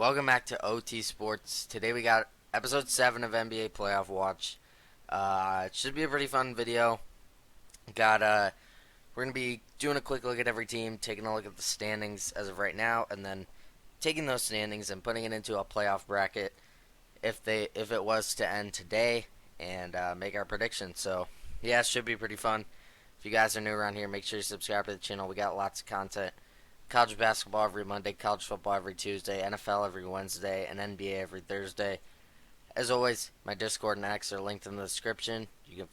Welcome back to OT Sports. Today we got episode 7 of NBA Playoff Watch. It should be a pretty fun video. We're gonna be doing a quick look at every team, taking a look at the standings as of right now, and then taking those standings and putting it into a playoff bracket if it was to end today, and make our predictions. So yeah, it should be pretty fun. If you guys are new around here, make sure you subscribe to the channel. We got lots of content. College basketball every Monday, college football every Tuesday, NFL every Wednesday, and NBA every Thursday. As always, my Discord and X are linked in the description. You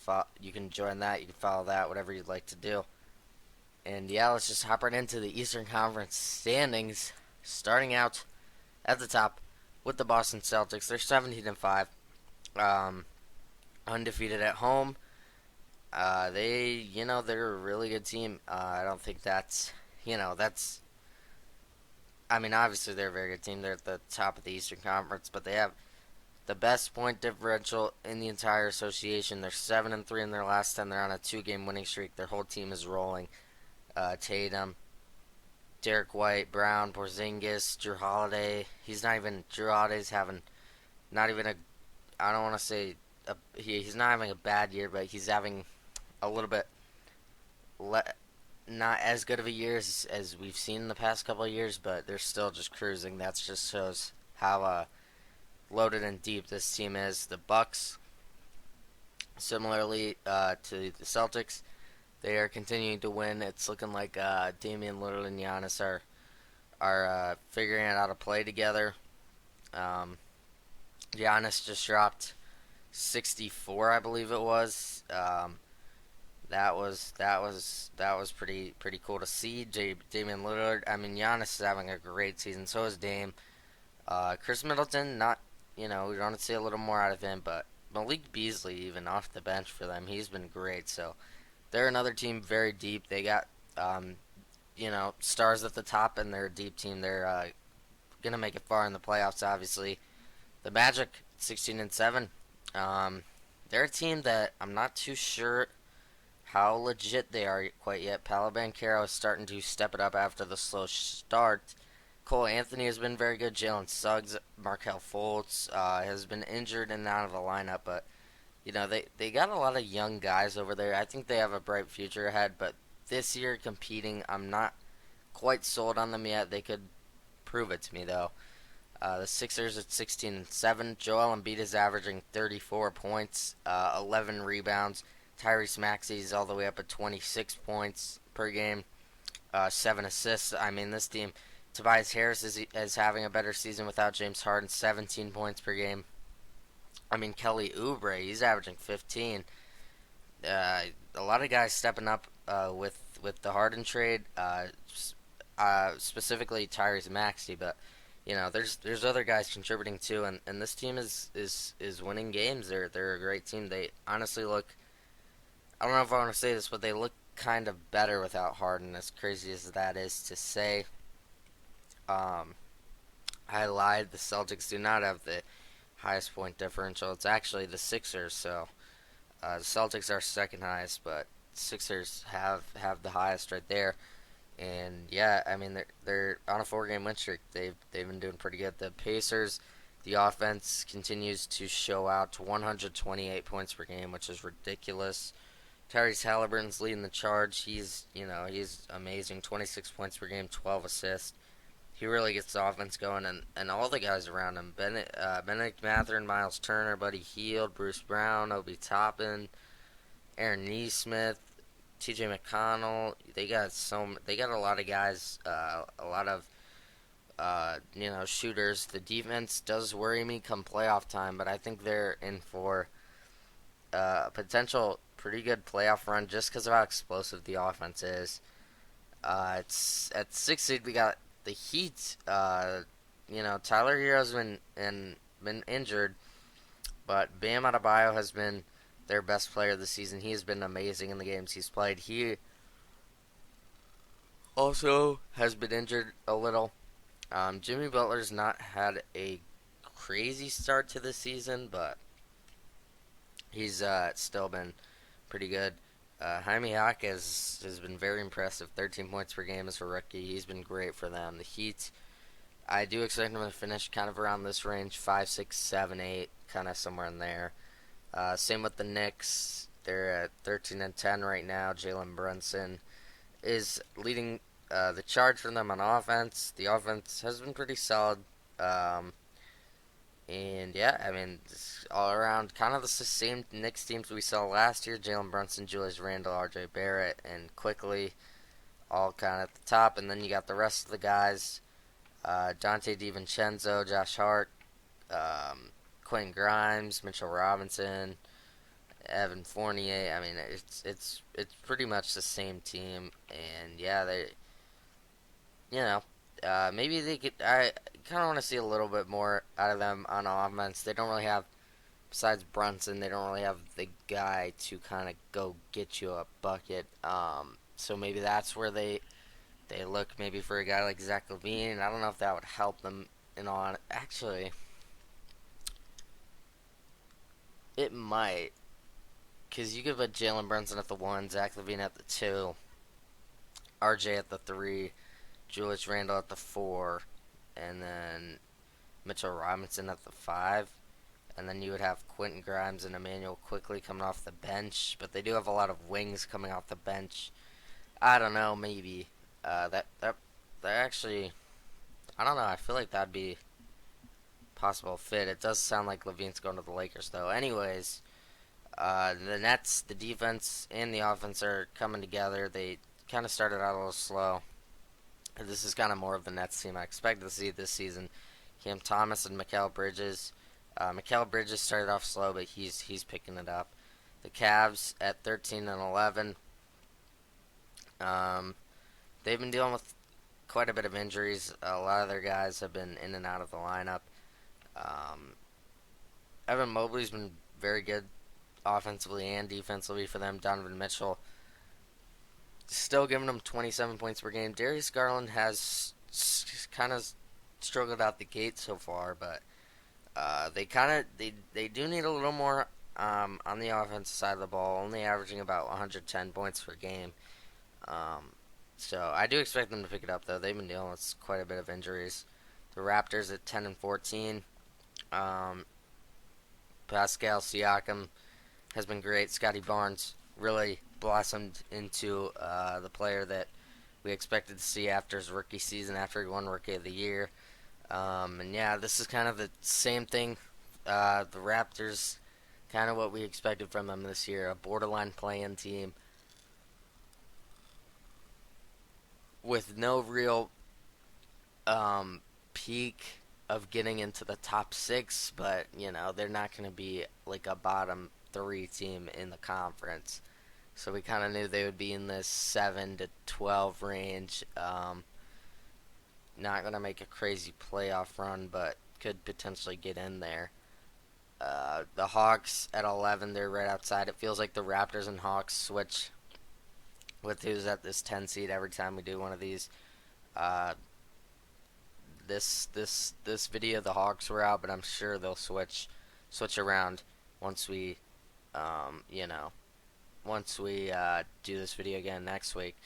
can join that, you can follow that, whatever you'd like to do. And yeah, let's just hop right into the Eastern Conference standings. Starting out at the top with the Boston Celtics. They're 17-5, undefeated at home. They're a really good team. I don't think that's. I mean, obviously they're a very good team. They're at the top of the Eastern Conference, but they have the best point differential in the entire association. They're 7-3 in their last 10. They're on a 2-game winning streak. Their whole team is rolling. Tatum, Derek White, Brown, Porzingis, Drew Holiday. Drew Holiday's having not even a. I don't want to say he's not having a bad year, but he's having a little bit not as good of a year as we've seen in the past couple of years, but they're still just cruising. That just shows how loaded and deep this team is. The Bucks, similarly to the Celtics, they are continuing to win. It's looking like Damian Lillard and Giannis are figuring out how to play together. Giannis just dropped 64, I believe it was. That was pretty cool to see. Damian Lillard. I mean, Giannis is having a great season. So is Dame. Chris Middleton, not we want to see a little more out of him, but Malik Beasley, even off the bench for them, he's been great. So they're another team very deep. They got stars at the top, and they're a deep team. They're gonna make it far in the playoffs. Obviously, the Magic, 16-7. They're a team that I'm not too sure how legit they are quite yet. Paolo Banchero is starting to step it up after the slow start. Cole Anthony has been very good. Jalen Suggs, Markelle Fultz has been injured and out of the lineup, but they got a lot of young guys over there. I think they have a bright future ahead, but this year competing, I'm not quite sold on them yet. They could prove it to me though. The Sixers at 16-7. Joel Embiid is averaging 34 points, 11 rebounds. Tyrese Maxey's all the way up at 26 points per game, 7 assists. I mean, this team, Tobias Harris is having a better season without James Harden, 17 points per game. I mean, Kelly Oubre, he's averaging 15. A lot of guys stepping up with the Harden trade, specifically Tyrese Maxey, but there's other guys contributing too, and this team is winning games. They're a great team. They honestly look. I don't know if I want to say this, but they look kind of better without Harden, as crazy as that is to say. I lied. The Celtics do not have the highest point differential. It's actually the Sixers, so the Celtics are second highest, but Sixers have the highest right there. And yeah, I mean they're on a 4-game win streak. They've been doing pretty good. The Pacers, the offense continues to show out to 128 points per game, which is ridiculous. Tyrese Halliburton's leading the charge. He's amazing. 26 points per game, 12 assists. He really gets the offense going, and all the guys around him. Benedict Mathurin, Miles Turner, Buddy Hield, Bruce Brown, Obi Toppin, Aaron Nesmith, T.J. McConnell. They got a lot of guys, a lot of shooters. The defense does worry me come playoff time, but I think they're in for a potential pretty good playoff run just because of how explosive the offense is. It's at 6 seed we got the Heat. Tyler Hero's been injured, but Bam Adebayo has been their best player this season. He has been amazing in the games he's played. He also has been injured a little. Jimmy Butler's not had a crazy start to the season, but he's still been pretty good. Jaime Jaquez has been very impressive. 13 points per game as a rookie. He's been great for them. The Heat, I do expect them to finish kind of around this range, 5, 6, 7, 8, kind of somewhere in there. Same with the Knicks. They're at 13 and 10 right now. Jalen Brunson is leading the charge for them on offense. The offense has been pretty solid. Um, and yeah, I mean, all around kind of the same Knicks teams we saw last year. Jalen Brunson, Julius Randle, R.J. Barrett, and quickly all kind of at the top. And then you got the rest of the guys: Dante DiVincenzo, Josh Hart, Quentin Grimes, Mitchell Robinson, Evan Fournier. I mean, it's pretty much the same team, and yeah, you know, maybe they could. I kind of want to see a little bit more out of them on offense. They don't really have, besides Brunson, they don't really have the guy to kind of go get you a bucket. So maybe that's where they look maybe for a guy like Zach LaVine. I don't know if that would help them in on. Actually, it might. Because you could put Jalen Brunson at the 1, Zach LaVine at the 2, RJ at the 3, Julius Randle at the 4, and then Mitchell Robinson at the 5. And then you would have Quentin Grimes and Emmanuel Quickly coming off the bench. But they do have a lot of wings coming off the bench. I don't know, maybe. That actually, I don't know. I feel like that'd be a possible fit. It does sound like LaVine's going to the Lakers, though. Anyways, the Nets, the defense and the offense are coming together. They kind of started out a little slow. This is kind of more of the Nets team I expected to see this season. Cam Thomas and Mikal Bridges. Mikal Bridges started off slow, but he's picking it up. The Cavs at 13 and 11. They've been dealing with quite a bit of injuries. A lot of their guys have been in and out of the lineup. Um, Evan Mobley's been very good offensively and defensively for them. Donovan Mitchell still giving them 27 points per game. Darius Garland has kind of struggled out the gate so far, but they do need a little more on the offensive side of the ball, only averaging about 110 points per game. So I do expect them to pick it up, though. They've been dealing with quite a bit of injuries. The Raptors at 10 and 14. Pascal Siakam has been great. Scotty Barnes really blossomed into the player that we expected to see after his rookie season, after he won Rookie of the Year. And yeah, this is kind of the same thing. The Raptors, kind of what we expected from them this year, a borderline play-in team with no real peak of getting into the top 6, but they're not going to be like a bottom 3 team in the conference. So we kind of knew they would be in this 7 to 12 range. Not going to make a crazy playoff run, but could potentially get in there. The Hawks at 11, they're right outside. It feels like the Raptors and Hawks switch with who's at this 10 seed every time we do one of these. This video the Hawks were out, but I'm sure they'll switch around once we do this video again next week.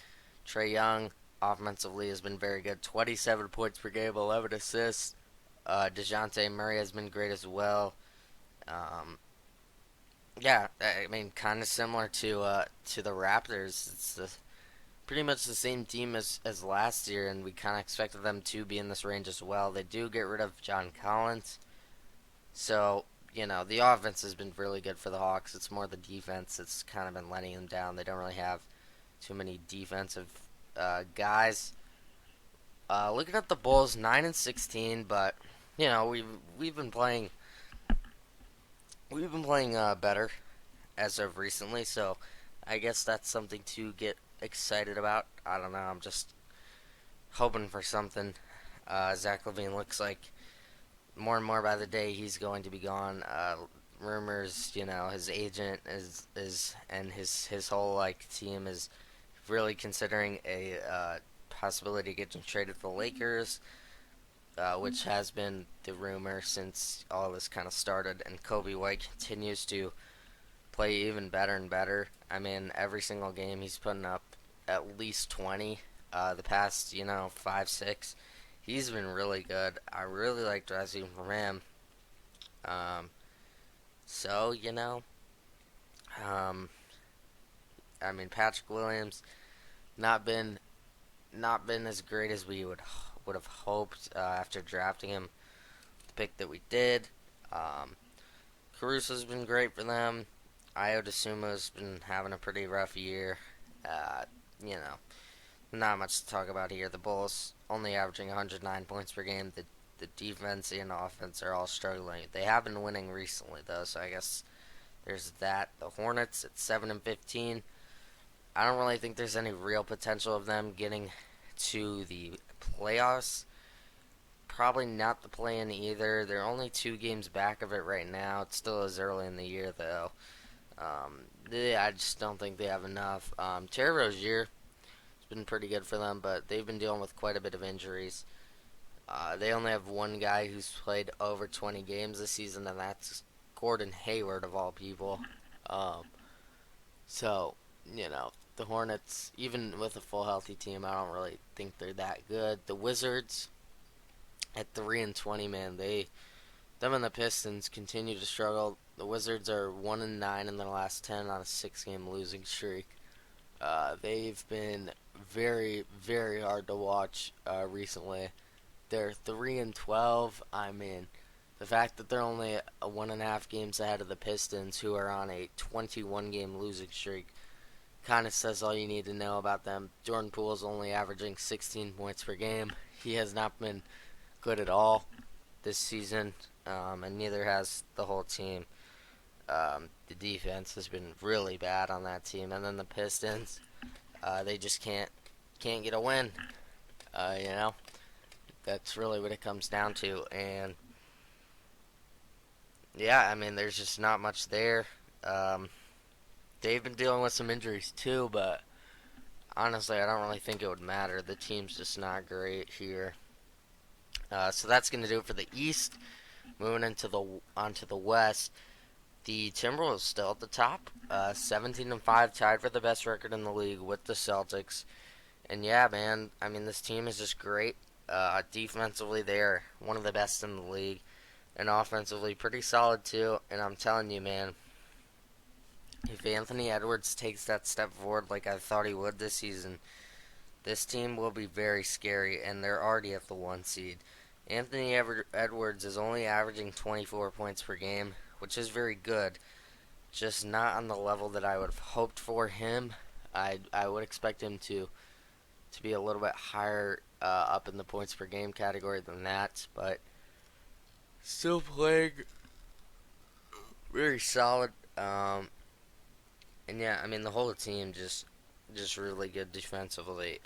Trae Young offensively has been very good, 27 points per game, 11 assists. DeJounte Murray has been great as well. Yeah, I mean, kind of similar to the Raptors. It's pretty much the same team as last year, and we kind of expected them to be in this range as well. They do get rid of John Collins, so the offense has been really good for the Hawks. It's more the defense that's kind of been letting them down. They don't really have too many defensive guys. Looking at the Bulls, 9 and 16, but we've been playing better as of recently, so I guess that's something to get excited about. I don't know. I'm just hoping for something. Zach LaVine looks like more and more by the day he's going to be gone. Rumors, his agent and his whole team is really considering a possibility to get him traded to the Lakers, which has been the rumor since all this kind of started. And Kobe White continues to play even better and better. I mean, every single game he's putting up at least 20. The past 5, 6, He's been really good. I really like dressing from him. Um, so um, I mean Patrick Williams not been not been as great as we would have hoped after drafting him. The pick that we did. Um, Caruso's been great for them. Io DeSumo's been having a pretty rough year. Uh, you know, not much to talk about here. The Bulls only averaging 109 points per game. The defense and offense are all struggling. They have been winning recently though, so I guess there's that. The Hornets at 7-15. I don't really think there's any real potential of them getting to the playoffs. Probably not the play-in either. They're only 2 games back of it right now. It still is early in the year though. I just don't think they have enough. Terry Rozier has been pretty good for them, but they've been dealing with quite a bit of injuries. They only have one guy who's played over 20 games this season, and that's Gordon Hayward of all people. Um, so the Hornets, even with a full healthy team, I don't really think they're that good. The Wizards at 3-20, man, them and the Pistons continue to struggle. The Wizards are 1-9 in their last 10 on a 6-game losing streak. They've been very, very hard to watch recently. They're 3-12. I mean, the fact that they're only 1.5 games ahead of the Pistons, who are on a 21-game losing streak, kind of says all you need to know about them. Jordan Poole's only averaging 16 points per game. He has not been good at all this season, and neither has the whole team. The defense has been really bad on that team, and then the Pistons, they just can't get a win. You know, that's really what it comes down to, and yeah, I mean, there's just not much there. Um, they've been dealing with some injuries too, but honestly, I don't really think it would matter. The team's just not great here. So that's going to do it for the East. Moving onto the West, the Timberwolves still at the top, 17-5, tied for the best record in the league with the Celtics. And yeah, man, I mean this team is just great. Defensively, they're one of the best in the league, and offensively, pretty solid too. And I'm telling you, man, if Anthony Edwards takes that step forward like I thought he would this season, this team will be very scary, and they're already at the 1 seed. Anthony Edwards is only averaging 24 points per game, which is very good. Just not on the level that I would have hoped for him. I would expect him to be a little bit higher up in the points per game category than that, but still playing very solid. And yeah, I mean the whole team just really good defensively.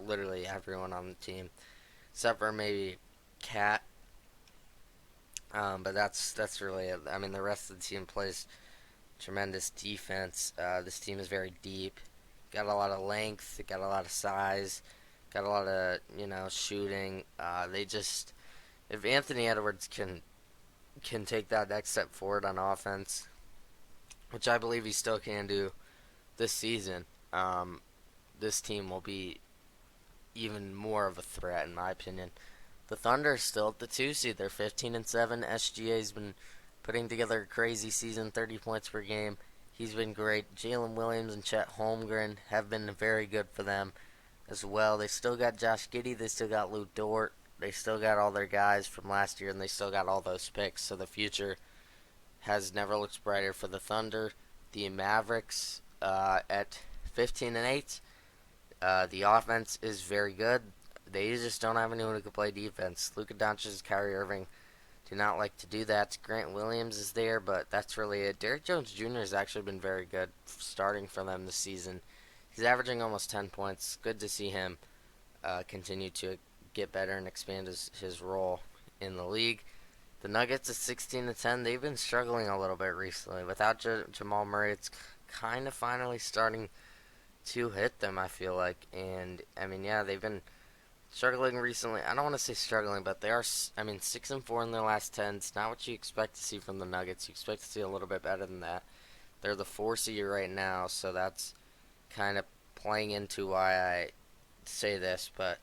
Literally everyone on the team, except for maybe Cat. But that's really it. I mean the rest of the team plays tremendous defense. This team is very deep. Got a lot of length. Got a lot of size. Got a lot of shooting. They just if Anthony Edwards can take that next step forward on offense, which I believe he still can do this season, this team will be even more of a threat in my opinion. The Thunder are still at the 2 seed. They're 15-7. SGA's been putting together a crazy season, 30 points per game. He's been great. Jalen Williams and Chet Holmgren have been very good for them as well. They still got Josh Giddey. They still got Lou Dort. They still got all their guys from last year, and they still got all those picks. So the future has never looked brighter for the Thunder. The Mavericks at 15-8. The offense is very good. They just don't have anyone who can play defense. Luka Doncic and Kyrie Irving do not like to do that. Grant Williams is there, but that's really it. Derrick Jones Jr. has actually been very good starting for them this season. He's averaging almost 10 points. Good to see him continue to get better and expand his role in the league. The Nuggets at 16-10. They've been struggling a little bit recently. Without Jamal Murray, it's kind of finally starting to hit them, I feel like. And, I mean, yeah, they've been struggling recently. I don't want to say struggling, but they are, 6-4 in their last 10. It's not what you expect to see from the Nuggets. You expect to see a little bit better than that. They're the 4 seed right now, so that's kind of playing into why I say this. But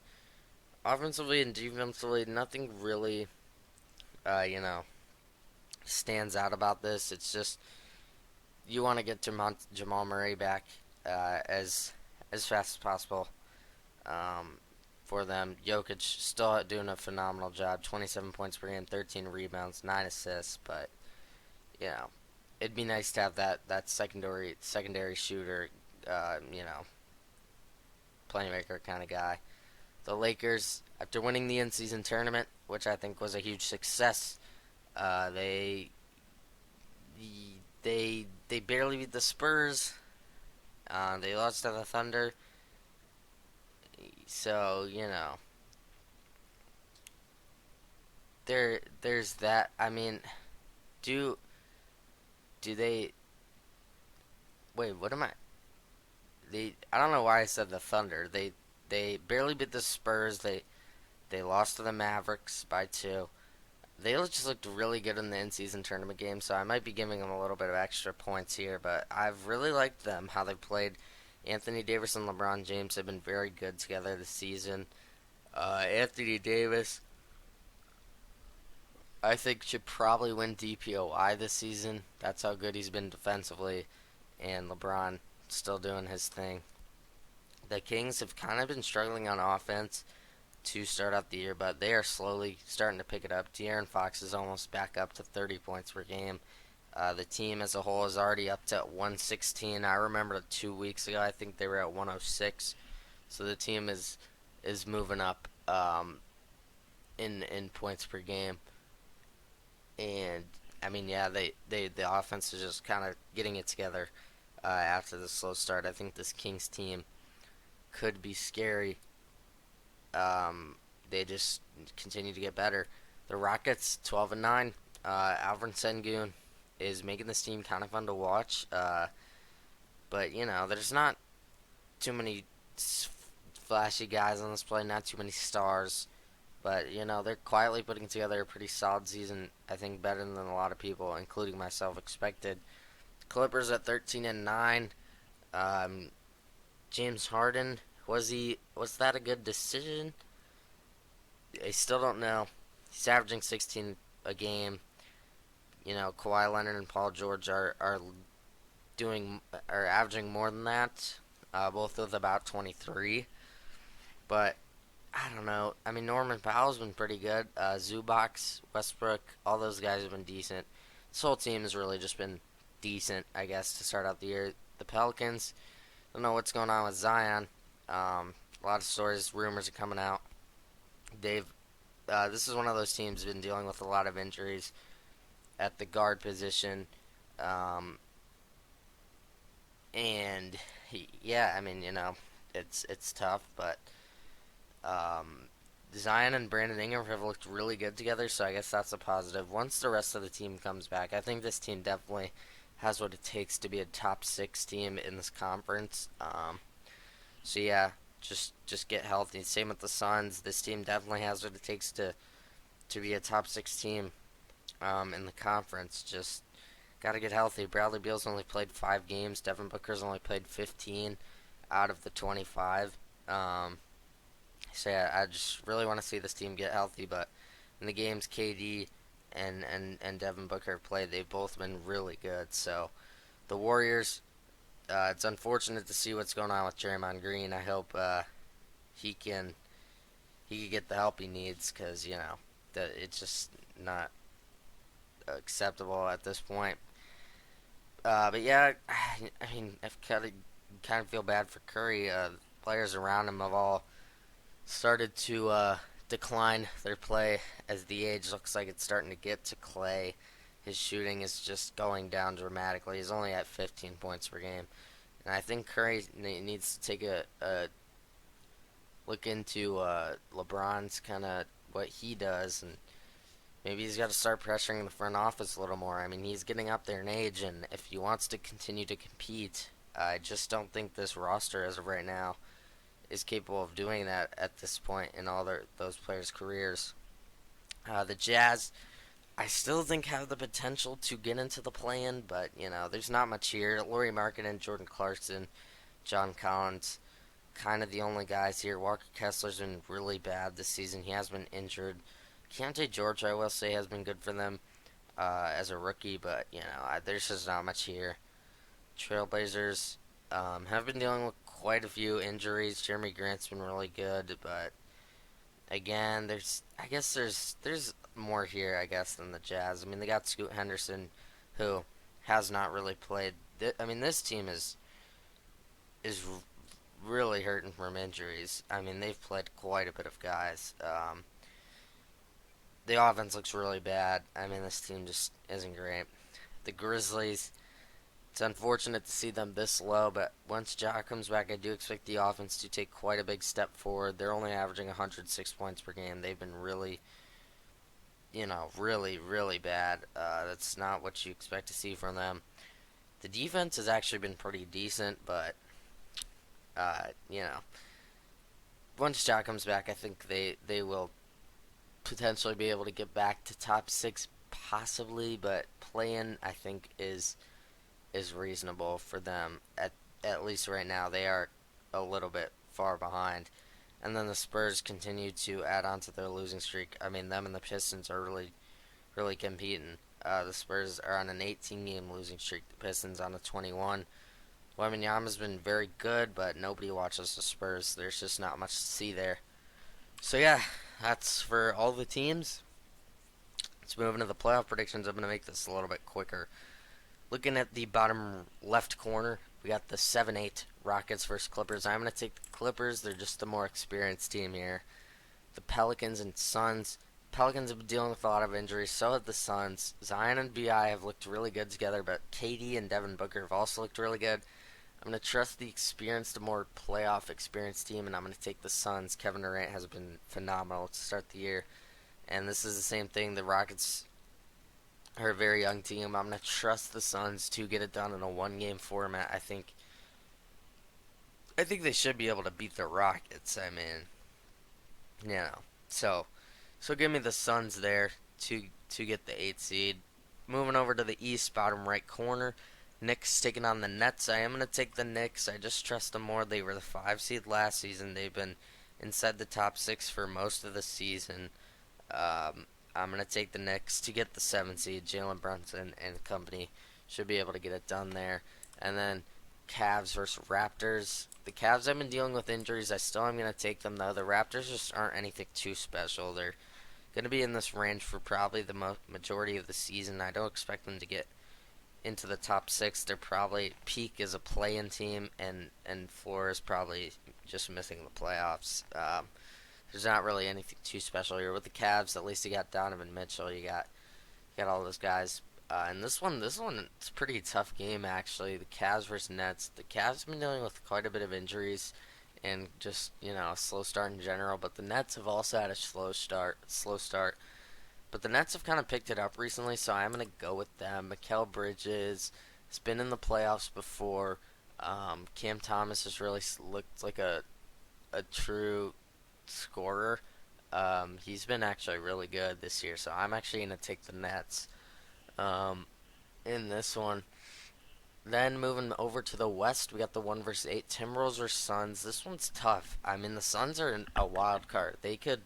offensively and defensively, nothing really, you know, stands out about this. It's just you want to get Jamal Murray back as fast as possible um, for them. Jokic still doing a phenomenal job. 27 points per game, 13 rebounds, 9 assists. But you know, it'd be nice to have that secondary shooter. You know, playmaker kind of guy. The Lakers, after winning the in-season tournament, which I think was a huge success, uh, they they barely beat the Spurs. They lost to the Thunder. So you know, there's that. I mean, do do they wait? What am I? I don't know why I said the Thunder. They barely beat the Spurs. They lost to the Mavericks by two. They just looked really good in the in-season tournament game, so I might be giving them a little bit of extra points here. But I've really liked them how they played. Anthony Davis and LeBron James have been very good together this season. Anthony Davis, I think, should probably win DPOY this season. That's how good he's been defensively, and LeBron still doing his thing. The Kings have kind of been struggling on offense to start out the year, but they are slowly starting to pick it up. De'Aaron Fox is almost back up to 30 points per game. The team as a whole is already up to 116. I remember 2 weeks ago, I think they were at 106. So the team is moving up in points per game. And I mean, yeah, the offense is just kind of getting it together after the slow start. I think this Kings team could be scary. They just continue to get better. The Rockets, 12-9. Alvin Sengun is making this team kind of fun to watch. But you know, there's not too many flashy guys on this play, not too many stars. But you know, they're quietly putting together a pretty solid season. I think better than a lot of people, including myself, expected. Clippers at 13-9. Um, James Harden, was that a good decision? I still don't know. He's averaging 16 a game. You know, Kawhi Leonard and Paul George are averaging more than that. Both with about 23. But I don't know. I mean, Norman Powell's been pretty good. Zubac, Westbrook, all those guys have been decent. This whole team has really just been decent, I guess, to start out the year. The Pelicans, I don't know what's going on with Zion. A lot of stories, rumors are coming out. They've this is one of those teams been dealing with a lot of injuries at the guard position, um, and yeah, I mean, you know, it's tough, but um, Zion and Brandon Ingram have looked really good together, so I guess that's a positive. Once the rest of the team comes back, I think this team definitely has what it takes to be a top six team in this conference. So yeah, just get healthy. Same with the Suns. This team definitely has what it takes to be a top six team in the conference. Just got to get healthy. Bradley Beal's only played 5 games. Devin Booker's only played 15 out of the 25. So yeah, I just really want to see this team get healthy. But in the games KD and Devin Booker have played, they've both been really good. So the Warriors, it's unfortunate to see what's going on with Draymond Green. I hope he can get the help he needs, because you know that it's just not acceptable at this point. But yeah, I mean, I've kind of feel bad for Curry. Players around him have all started to decline their play as the age looks like it's starting to get to Clay. His shooting is just going down dramatically. He's only at 15 points per game. And I think Curry needs to take a look into LeBron's kind of what he does, and maybe he's got to start pressuring the front office a little more. I mean, he's getting up there in age, and if he wants to continue to compete, I just don't think this roster, as of right now, is capable of doing that at this point in all those players' careers. The Jazz, I still think have the potential to get into the play-in, but you know, there's not much here. Laurie Markkinen, Jordan Clarkson, John Collins. kind of the only guys here. Walker Kessler's been really bad this season. He has been injured. Keontae George, I will say, has been good for them as a rookie, but there's just not much here. Trailblazers have been dealing with quite a few injuries. Jeremy Grant's been really good, but again, there's more here, I guess, than the Jazz. I mean, they got Scoot Henderson, who has not really played. I mean, this team is really hurting from injuries. I mean, they've played quite a bit of guys. The offense looks really bad. I mean, this team just isn't great. The Grizzlies, it's unfortunate to see them this low, but once Ja comes back, I do expect the offense to take quite a big step forward. They're only averaging 106 points per game. They've been really, really, really bad. That's not what you expect to see from them. The defense has actually been pretty decent, but, uh, you know, once Ja comes back, I think they will potentially be able to get back to top six, possibly, but playing, I think, is reasonable for them at least right now. They are a little bit far behind. And then the Spurs continue to add on to their losing streak. I mean, them and the Pistons are really, really competing. The Spurs are on an 18-game losing streak. The Pistons on a 21. Wembanyama's been very good, but nobody watches the Spurs. There's just not much to see there. So yeah, that's for all the teams. Let's move into the playoff predictions. I'm going to make this a little bit quicker. Looking at the bottom left corner, we got the 7-8 Rockets versus Clippers. I'm going to take the Clippers. They're just the more experienced team here. The Pelicans and Suns. Pelicans have been dealing with a lot of injuries. So have the Suns. Zion and B.I. have looked really good together, but KD and Devin Booker have also looked really good. I'm going to trust the experienced, more playoff experienced team, and I'm going to take the Suns. Kevin Durant has been phenomenal to start the year. And this is the same thing. The Rockets are a very young team. I'm going to trust the Suns to get it done in a one-game format. I think they should be able to beat the Rockets. I mean, So give me the Suns there to get the 8 seed. Moving over to the East, bottom right corner. Knicks taking on the Nets. I am going to take the Knicks. I just trust them more. They were the 5 seed last season. They've been inside the top 6 for most of the season. I'm going to take the Knicks to get the 7 seed. Jalen Brunson and company should be able to get it done there. And then Cavs versus Raptors. The Cavs have been dealing with injuries. I still am going to take them, though. The Raptors just aren't anything too special. They're going to be in this range for probably the majority of the season. I don't expect them to get into the top 6. They're probably peak as a play-in team, and floor is probably just missing the playoffs. There's not really anything too special here with the Cavs. At least you got Donovan Mitchell. You got all those guys. And this one, it's a pretty tough game actually. The Cavs versus Nets. The Cavs have been dealing with quite a bit of injuries and just a slow start in general. But the Nets have also had a slow start. But the Nets have kind of picked it up recently, so I'm gonna go with them. Mikal Bridges has been in the playoffs before. Cam Thomas has really looked like a true scorer. He's been actually really good this year, so I'm actually going to take the Nets in this one. Then moving over to the West, we got the 1 versus 8 Timberwolves versus Suns. This one's tough. I mean, the Suns are a wild card. They could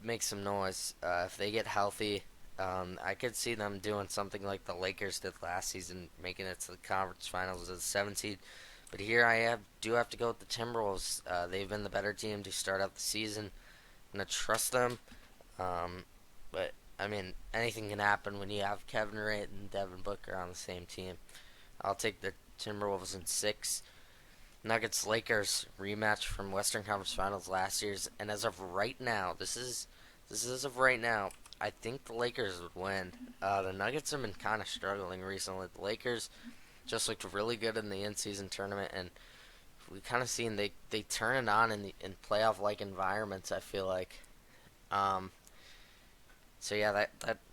make some noise if they get healthy. I could see them doing something like the Lakers did last season, making it to the conference finals as a 7 seed. But here do have to go with the Timberwolves. They've been the better team to start out the season. I'm going to trust them. But, I mean, anything can happen when you have Kevin Durant and Devin Booker on the same team. I'll take the Timberwolves in 6. Nuggets Lakers rematch from Western Conference Finals last year's, and as of right now, this is as of right now, I think the Lakers would win. The Nuggets have been kind of struggling recently. The Lakers just looked really good in the in-season tournament, and we kind of seen they turn it on in playoff-like environments. I feel like, so yeah,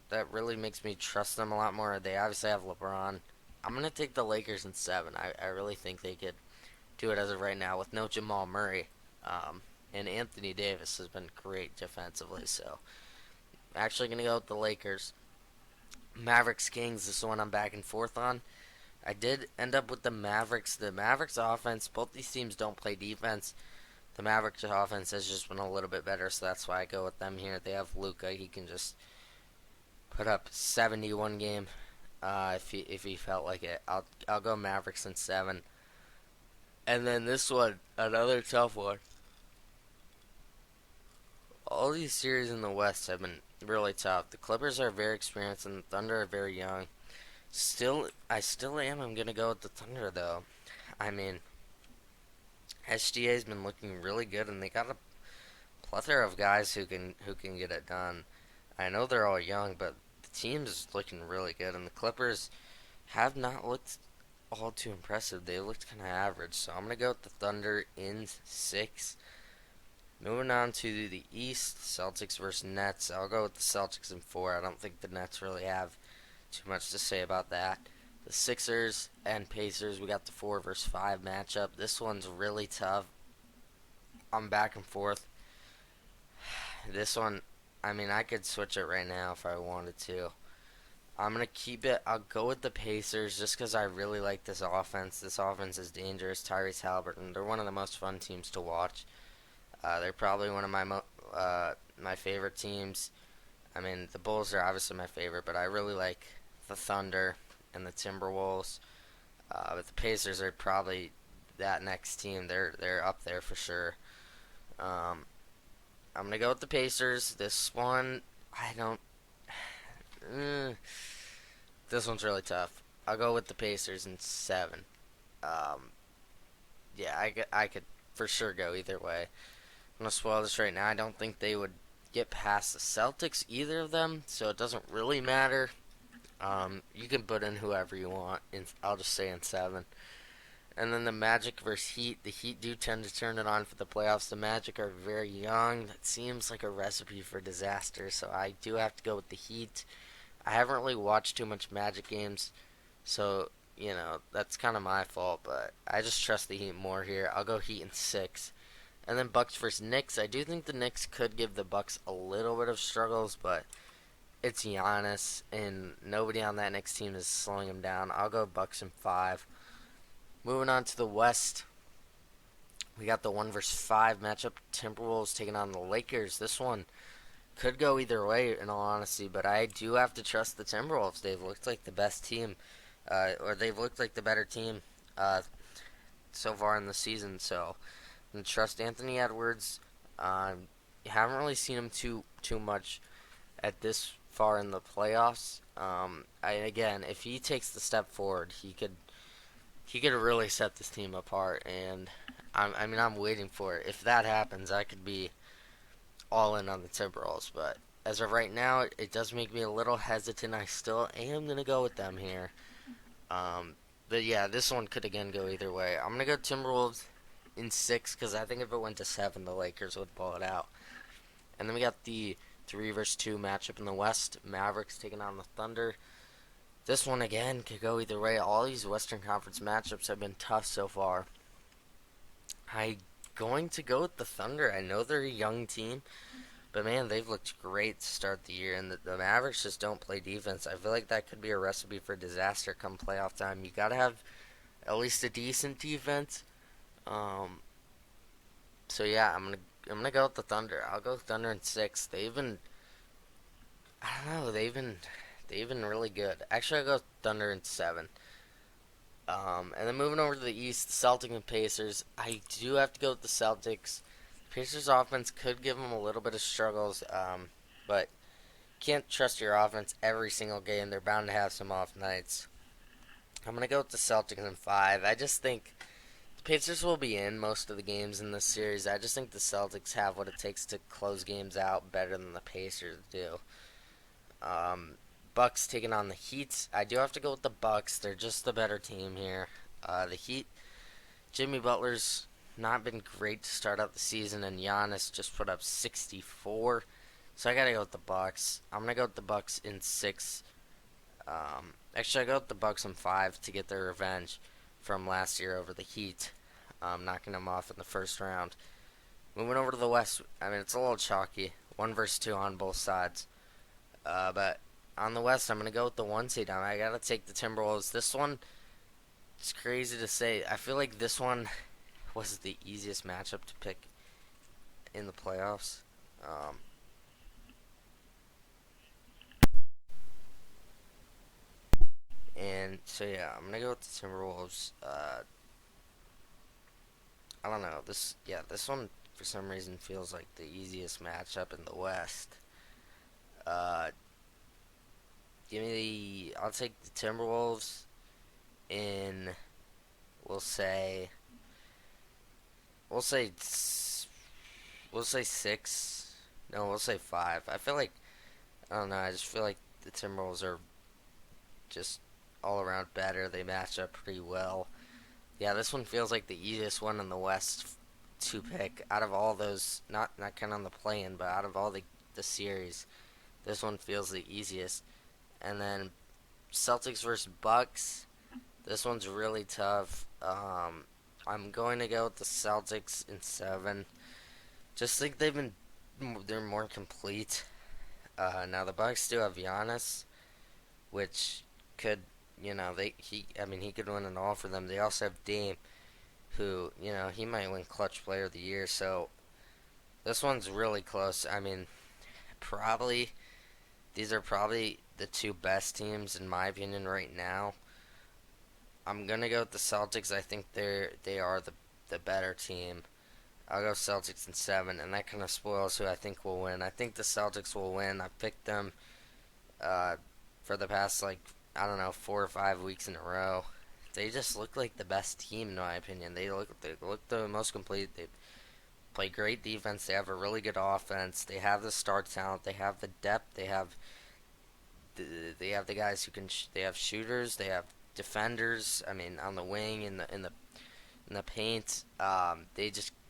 that really makes me trust them a lot more. They obviously have LeBron. I'm gonna take the Lakers in 7. I really think they could do it as of right now with no Jamal Murray, and Anthony Davis has been great defensively. So, I'm actually gonna go with the Lakers. Mavericks Kings. This is one I'm back and forth on. I did end up with the Mavericks. The Mavericks offense, both these teams don't play defense. The Mavericks offense has just been a little bit better, so that's why I go with them here. They have Luka. He can just put up 71 game if he felt like it. I'll go Mavericks in 7. And then this one, another tough one. All these series in the West have been really tough. The Clippers are very experienced and the Thunder are very young. I still am. I'm gonna go with the Thunder though. I mean, SGA's been looking really good, and they got a plethora of guys who can get it done. I know they're all young, but the team's looking really good, and the Clippers have not looked all too impressive. They looked kind of average, so I'm gonna go with the Thunder in 6. Moving on to the East, Celtics versus Nets. I'll go with the Celtics in 4. I don't think the Nets really have too much to say about that. The Sixers and Pacers, we got the 4 versus 5 matchup. This one's really tough. I'm back and forth. This one, I mean, I could switch it right now if I wanted to. I'm going to keep it. I'll go with the Pacers just because I really like this offense. This offense is dangerous. Tyrese Halliburton, they're one of the most fun teams to watch. They're probably one of my favorite teams. I mean, the Bulls are obviously my favorite, but I really like the Thunder and the Timberwolves. But the Pacers are probably that next team. They're up there for sure. Um, I'm gonna go with the Pacers. This one, I don't. This one's really tough. I'll go with the Pacers in 7. Um, yeah, I could for sure go either way. I'm gonna spoil this right now. I don't think they would get past the Celtics, either of them, so it doesn't really matter. You can put in whoever you want. I'll just say in 7. And then the Magic versus Heat. The Heat do tend to turn it on for the playoffs. The Magic are very young. That seems like a recipe for disaster, so I do have to go with the Heat. I haven't really watched too much Magic games, so, that's kind of my fault, but I just trust the Heat more here. I'll go Heat in 6. And then Bucks versus Knicks. I do think the Knicks could give the Bucks a little bit of struggles, but it's Giannis, and nobody on that Knicks team is slowing him down. I'll go Bucks in 5. Moving on to the West, we got the 1 versus 5 matchup. Timberwolves taking on the Lakers. This one could go either way, in all honesty, but I do have to trust the Timberwolves. They've looked like the best team, or they've looked like the better team so far in the season, so I'm going to trust Anthony Edwards. You haven't really seen him too much at this far in the playoffs. Again, if he takes the step forward, he could really set this team apart, and I'm waiting for it. If that happens, I could be all in on the Timberwolves, but as of right now, it does make me a little hesitant. I still am gonna go with them here. But yeah, this one could again go either way. I'm gonna go Timberwolves in 6 because I think if it went to 7, the Lakers would pull it out. And then we got the 3 versus 2 matchup in the West. Mavericks taking on the Thunder. This one again could go either way. All these Western Conference matchups have been tough so far. I'm going to go with the Thunder. I know they're a young team, but man, they've looked great to start the year. And the Mavericks just don't play defense. I feel like that could be a recipe for disaster come playoff time. You gotta have at least a decent defense. So yeah, I'm gonna go with the Thunder. I'll go Thunder in 6. I don't know, they've been really good. Actually, I'll go Thunder in 7. And then moving over to the East, the Celtics and Pacers. I do have to go with the Celtics. Pacers offense could give them a little bit of struggles, but can't trust your offense every single game. They're bound to have some off nights. I'm gonna go with the Celtics in 5. I just think the Pacers will be in most of the games in this series. I just think the Celtics have what it takes to close games out better than the Pacers do. Bucks taking on the Heat. I do have to go with the Bucks. They're just the better team here. The Heat, Jimmy Butler's not been great to start out the season, and Giannis just put up 64. So I gotta go with the Bucks. I'm gonna go with the Bucks in 6. Actually, I go with the Bucks in 5 to get their revenge from last year over the Heat, knocking them off in the first round. Moving over to the West, I mean, it's a little chalky. 1 versus 2 on both sides. But on the West, I'm going to go with the 1 seed. I got to take the Timberwolves. This one, it's crazy to say. I feel like this one was the easiest matchup to pick in the playoffs. Um, and so yeah, I'm gonna go with the Timberwolves. I don't know. This one for some reason feels like the easiest matchup in the West. Uh, I'll take the Timberwolves in. We'll say. We'll say. We'll say six. No, we'll say five. I feel like I don't know. I just feel like the Timberwolves are just all around better. They match up pretty well. Yeah, this one feels like the easiest one in the West to pick out of all those. Not kind of on the play-in, but out of all the series, this one feels the easiest. And then Celtics versus Bucks. This one's really tough. I'm going to go with the Celtics in seven. Just think they're more complete. Now the Bucks do have Giannis, which could he could win it all for them. They also have Dame, who he might win Clutch Player of the Year. So this one's really close. I mean, probably these are probably the two best teams in my opinion right now. I'm gonna go with the Celtics. I think they are the better team. I'll go Celtics in seven, and that kind of spoils who I think will win. I think the Celtics will win. I picked them uh, for the past like I don't know 4 or 5 weeks in a row. They just look like the best team in my opinion. They look the most complete. They play great defense. They have a really good offense. They have the star talent. They have the depth. They have the guys who can. They have shooters. They have defenders. I mean, on the wing in the paint.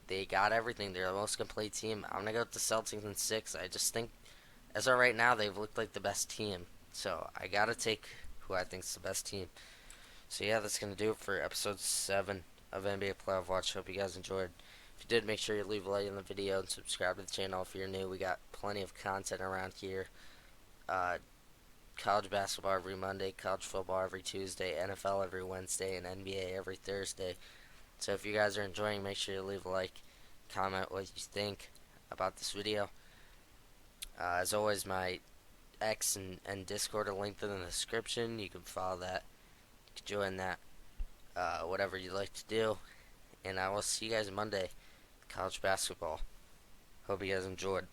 They got everything. They're the most complete team. I'm gonna go with the Celtics in six. I just think as of right now they've looked like the best team. So I gotta take who I think's the best team. So yeah, that's gonna do it for episode 7 of NBA Playoff Watch. Hope you guys enjoyed. If you did, make sure you leave a like on the video and subscribe to the channel if you're new. We got plenty of content around here. Uh, College basketball every Monday, college football every Tuesday, NFL every Wednesday, and NBA every Thursday. So if you guys are enjoying, make sure you leave a like, comment what you think about this video. As always, my X and Discord are linked in the description. You can follow that, you can join that, whatever you'd like to do. And I will see you guys Monday, college basketball. Hope you guys enjoyed.